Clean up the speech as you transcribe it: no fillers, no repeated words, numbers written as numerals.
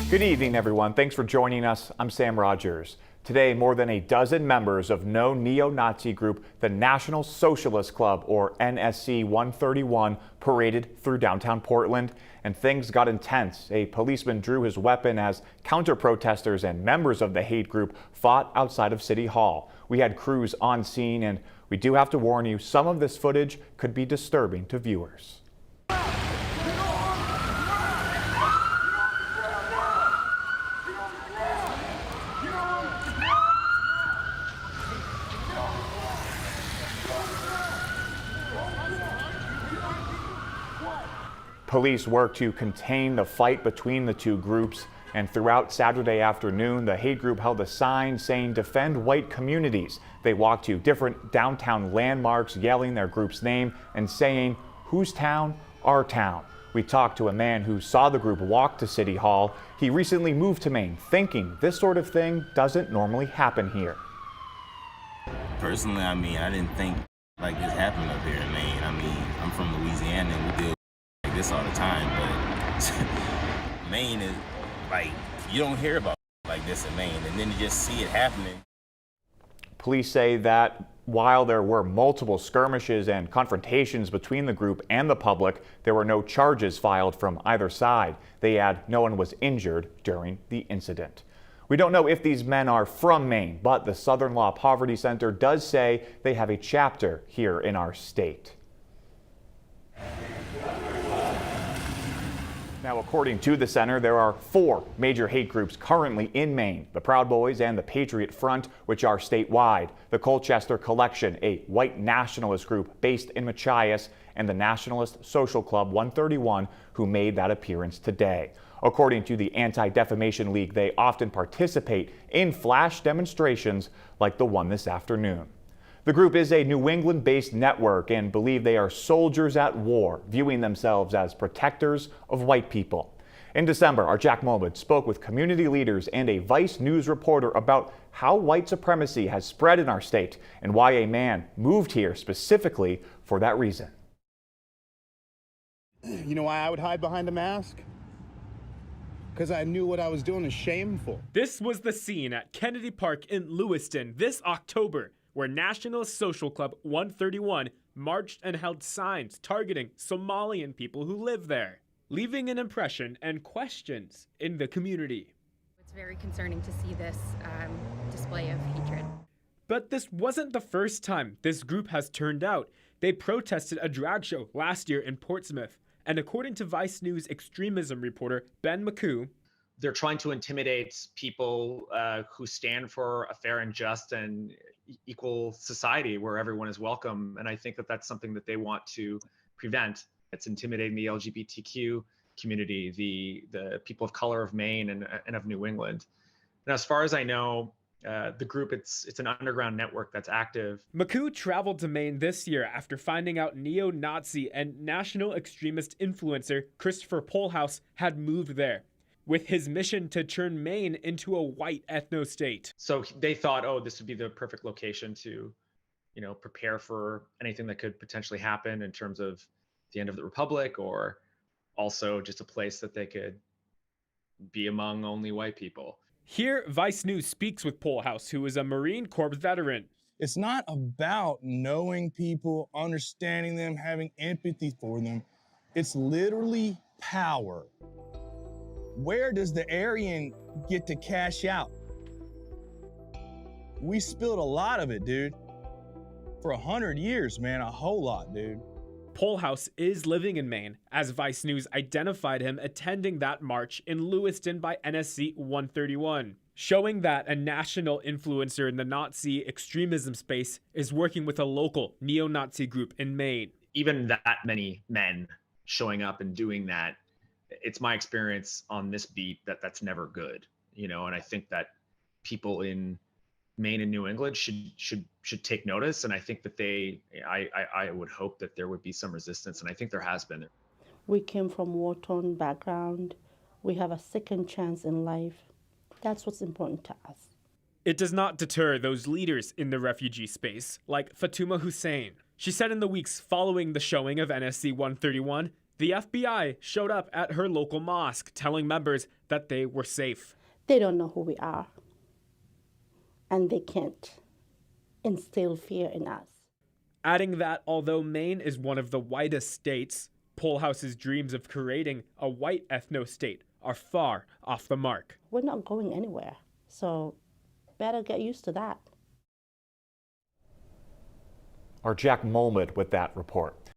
Good evening, everyone. Thanks for joining us. I'm Sam Rogers. Today, more than a dozen members of no neo-Nazi group, the National Socialist Club, or NSC 131, paraded through downtown Portland, and things got intense. A policeman drew his weapon as counter-protesters and members of the hate group fought outside of City Hall. We had crews on scene, and we do have to warn you, some of this footage could be disturbing to viewers. Police worked to contain the fight between the two groups, and throughout Saturday afternoon, the hate group held a sign saying "Defend white communities." They walked to different downtown landmarks, yelling their group's name and saying, "Whose town? Our town." We talked to a man who saw the group walk to City Hall. He recently moved to Maine, thinking this sort of thing doesn't normally happen here. Personally, I didn't think like this happened up here in Maine. I'm from Louisiana and we deal like this all the time, but Maine is like, you don't hear about like this in Maine, and then you just see it happening. Police say that while there were multiple skirmishes and confrontations between the group and the public, there were no charges filed from either side. They add no one was injured during the incident. We don't know if these men are from Maine, but the Southern Law Poverty Center does say they have a chapter here in our state. Now, according to the center, there are 4 major hate groups currently in Maine: the Proud Boys and the Patriot Front, which are statewide, the Colchester Collection, a white nationalist group based in Machias, and the Nationalist Social Club 131, who made that appearance today. According to the Anti-Defamation League, they often participate in flash demonstrations like the one this afternoon. The group is a New England-based network and believe they are soldiers at war, viewing themselves as protectors of white people. In December, our Jack Mulwood spoke with community leaders and a Vice News reporter about how white supremacy has spread in our state and why a man moved here specifically for that reason. You know why I would hide behind a mask? Because I knew what I was doing is shameful. This was the scene at Kennedy Park in Lewiston this October, where Nationalist Social Club 131 marched and held signs targeting Somalian people who live there, leaving an impression and questions in the community. It's very concerning to see this display of hatred. But this wasn't the first time this group has turned out. They protested a drag show last year in Portsmouth, and according to Vice News extremism reporter Ben McCoo, they're trying to intimidate people who stand for a fair and just and equal society where everyone is welcome. And I think that that's something that they want to prevent. It's intimidating the LGBTQ community, the people of color of Maine and of New England. And as far as I know, the group, it's an underground network that's active. McCoo traveled to Maine this year after finding out neo-Nazi and national extremist influencer Christopher Polhouse had moved there, with his mission to turn Maine into a white ethno-state. So they thought, oh, this would be the perfect location to, prepare for anything that could potentially happen in terms of the end of the Republic, or also just a place that they could be among only white people. Here, Vice News speaks with Polhouse, who is a Marine Corps veteran. It's not about knowing people, understanding them, having empathy for them. It's literally power. Where does the Aryan get to cash out? We spilled a lot of it, dude. For 100 years, man, a whole lot, dude. Polhouse is living in Maine, as Vice News identified him attending that march in Lewiston by NSC 131, showing that a national influencer in the Nazi extremism space is working with a local neo-Nazi group in Maine. Even that many men showing up and doing that, it's my experience on this beat that that's never good, and I think that people in Maine and New England should take notice, and I think that I would hope that there would be some resistance, and I think there has been. We came from war-torn background. We have a second chance in life. That's what's important to us. It does not deter those leaders in the refugee space, like Fatuma Hussein. She said in the weeks following the showing of NSC 131, The FBI showed up at her local mosque, telling members that they were safe. They don't know who we are, and they can't instill fear in us. Adding that although Maine is one of the whitest states, Polhouse's dreams of creating a white ethno-state are far off the mark. We're not going anywhere, so better get used to that. Our Jack Molmud with that report.